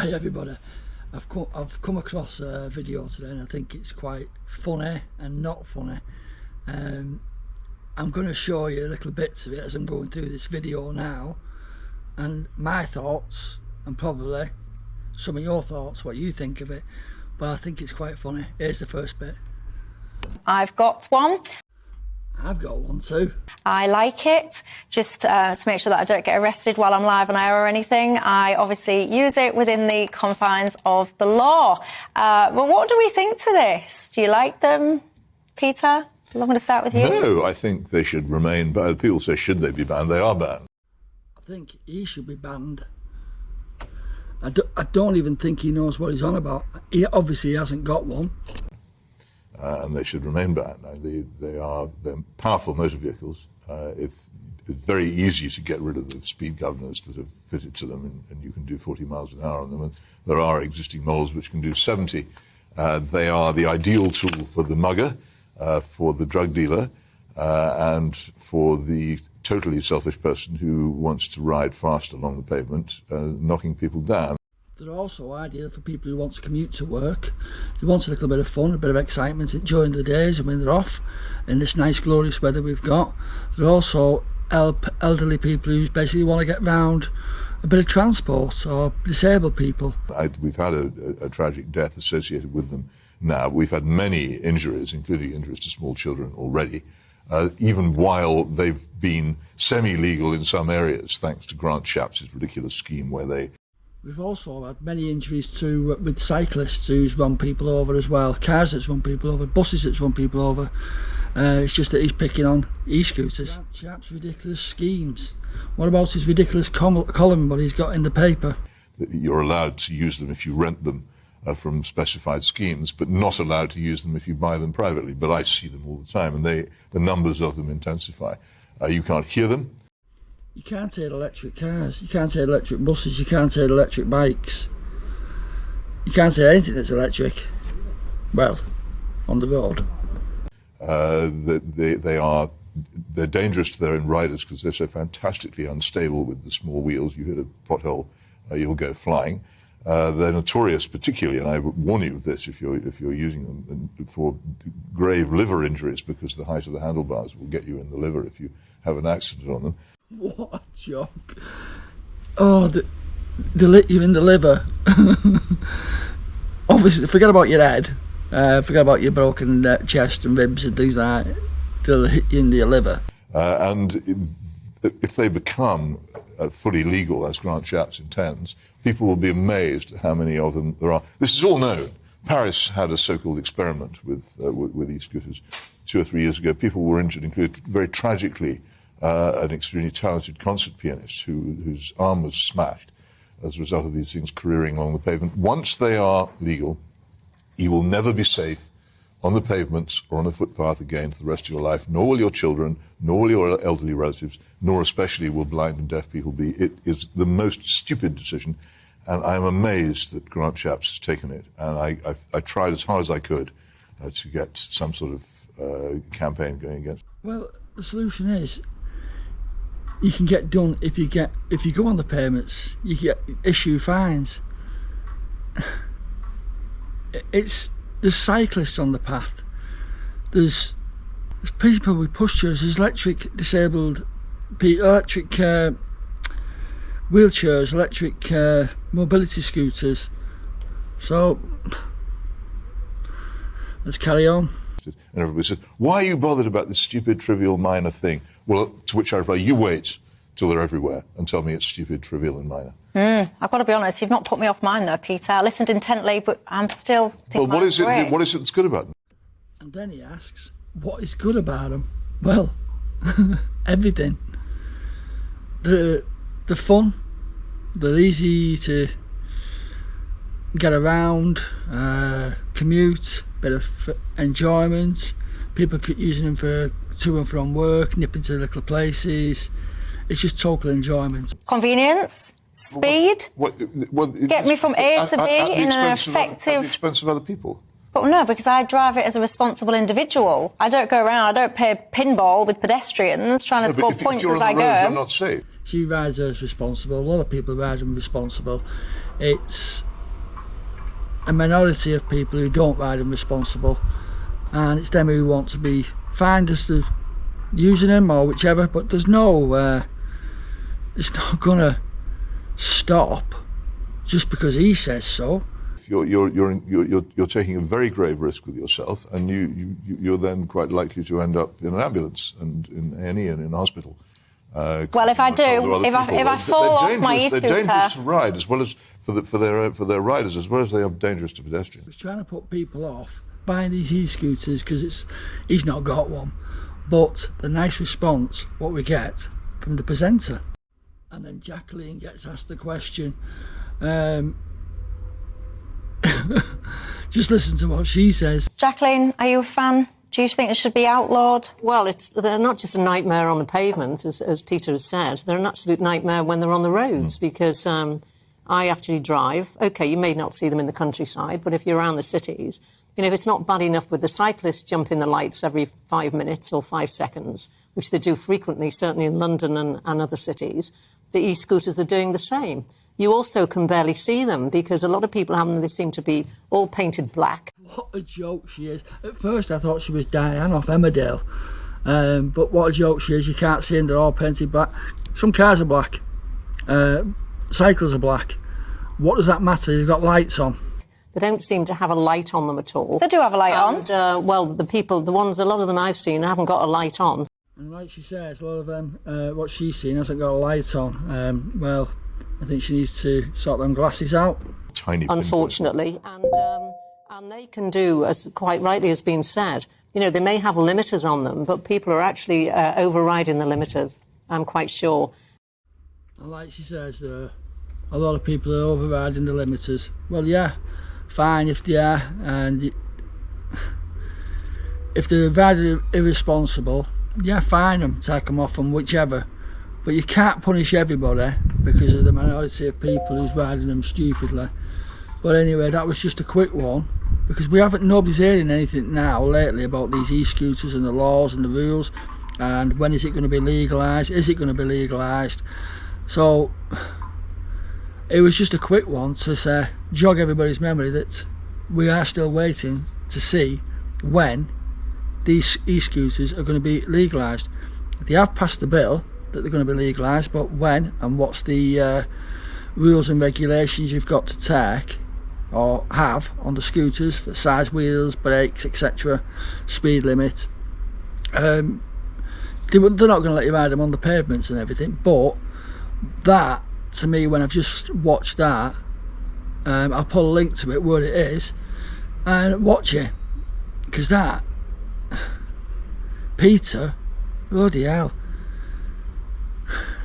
Hi everybody, I've come across a video today and I think it's quite funny and not funny. I'm going to show you little bits of it as I'm going through this video now, and my thoughts and probably some of your thoughts, what you think of it, but I think it's quite funny. Here's the first bit. I've got one. I've got one too. I like it, just to make sure that I don't get arrested while I'm live on air or anything. I obviously use it within the confines of the law. But what do we think to this? Do you like them, Peter? I'm going to start with you. No, I think they should remain banned. People say, should they be banned? They are banned. I think he should be banned. I don't even think he knows what he's on about. He obviously hasn't got one. And they should remain banned. They're powerful motor vehicles. It's very easy to get rid of the speed governors that have fitted to them, and you can do 40 miles an hour on them. And there are existing models which can do 70. They are the ideal tool for the mugger, for the drug dealer, and for the totally selfish person who wants to ride fast along the pavement, knocking people down. They're also ideal for people who want to commute to work. They want a little bit of fun, a bit of excitement during the days and when they're off in this nice glorious weather we've got. They're also help elderly people who basically want to get round a bit of transport, or disabled people. We've had a tragic death associated with them now. We've had many injuries, including injuries to small children already, even while they've been semi-legal in some areas, thanks to Grant Shapps' ridiculous scheme where they... We've also had many injuries with cyclists who's run people over as well, cars that's run people over, buses that's run people over. It's just that he's picking on e-scooters. Shapps' ridiculous schemes. What about his ridiculous column what he's got in the paper? You're allowed to use them if you rent them from specified schemes, but not allowed to use them if you buy them privately. But I see them all the time, and the numbers of them intensify. You can't hear them. You can't take electric cars, you can't take electric buses, you can't take electric bikes. You can't take anything that's electric, well, on the road. They're dangerous to their own riders because they're so fantastically unstable with the small wheels. You hit a pothole, you'll go flying. They're notorious, particularly, and I warn you of this if you're using them, for grave liver injuries, because the height of the handlebars will get you in the liver if you have an accident on them. What a joke. Oh, you're in the liver. Obviously, forget about your head. Forget about your broken chest and ribs and things like that. They'll hit you in the liver. And if they become fully legal, as Grant Shapps intends, people will be amazed at how many of them there are. This is all known. Paris had a so-called experiment with e-scooters 2 or 3 years ago. People were injured, including, very tragically, an extremely talented concert pianist whose arm was smashed as a result of these things careering along the pavement. Once they are legal, you will never be safe on the pavements or on a footpath again for the rest of your life, nor will your children, nor will your elderly relatives, nor especially will blind and deaf people be. It is the most stupid decision, and I am amazed that Grant Shapps has taken it. And I tried as hard as I could to get some sort of campaign going against it. Well, the solution is, you can get done if you go on the pavements, you get issue fines. There's cyclists on the path. There's people with pushchairs. There's electric disabled people, electric wheelchairs, electric mobility scooters. So let's carry on. And everybody said, why are you bothered about this stupid, trivial, minor thing? Well, to which I reply, you wait till they're everywhere and tell me it's stupid, trivial and minor. I've got to be honest, you've not put me off mine though, Peter. I listened intently, but I'm still thinking, well, what is it that's good about them? And then he asks, what is good about them? Well, everything. The fun, they're easy to get around, commute, bit of enjoyment. People keep using them for to and from work, nipping to little places. It's just total enjoyment. Convenience, speed, get me from A to B in an effective... At the expense of other people. But no, because I drive it as a responsible individual. I don't go around, I don't play pinball with pedestrians trying to score points as I go. You're not safe. She rides as responsible. A lot of people ride them responsible. It's a minority of people who don't ride them responsible, and it's them who want to be fined as to using them or whichever. But there's no, it's not gonna stop just because he says so. You're taking a very grave risk with yourself, and you're then quite likely to end up in an ambulance and in A&E and in hospital. Well, if I do, if I fall off my e-scooter, they're dangerous to ride, as well as for their riders, as well as they are dangerous to pedestrians. He's trying to put people off buying these e-scooters because he's not got one. But the nice response what we get from the presenter, and then Jacqueline gets asked the question. Just listen to what she says. Jacqueline, are you a fan? Do you think it should be outlawed? Well, they're not just a nightmare on the pavement, as Peter has said. They're an absolute nightmare when they're on the roads, because I actually drive. OK, you may not see them in the countryside, but if you're around the cities, you know, if it's not bad enough with the cyclists jumping the lights every 5 minutes or 5 seconds, which they do frequently, certainly in London and other cities, the e-scooters are doing the same. You also can barely see them because a lot of people have them, they seem to be all painted black. What a joke she is. At first I thought she was Diane off Emmerdale, but what a joke she is. You can't see them, they're all painted black. Some cars are black, cycles are black. What does that matter? You've got lights on. They don't seem to have a light on them at all. They do have a light on. Well, a lot of them I've seen haven't got a light on. And like she says, a lot of them, what she's seen hasn't got a light on. Well, I think she needs to sort them glasses out. Tiny. Unfortunately, and they can do, as quite rightly has been said, you know, they may have limiters on them, but people are actually overriding the limiters, I'm quite sure. And like she says, a lot of people are overriding the limiters. Well, yeah, fine if they are, and if they're very irresponsible, yeah, fine them, take them off them, whichever. But you can't punish everybody because of the minority of people who's riding them stupidly. But anyway, that was just a quick one, because nobody's hearing anything now lately about these e-scooters and the laws and the rules, and when is it going to be legalised? Is it going to be legalised? So it was just a quick one to say, jog everybody's memory that we are still waiting to see when these e-scooters are going to be legalised. They have passed the bill that they're going to be legalised, but when and what's the rules and regulations you've got to take or have on the scooters for size wheels, brakes, etc., speed limit, they're not going to let you ride them on the pavements and everything. But that, to me, when I've just watched that, I'll put a link to it where it is and watch it, because that Peter, bloody hell,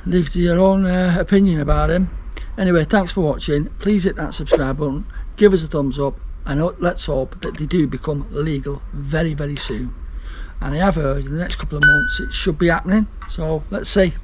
leave your own opinion about him. Anyway, thanks for watching. Please hit that subscribe button, give us a thumbs up, and let's hope that they do become legal very, very soon. And I have heard in the next couple of months it should be happening, so let's see.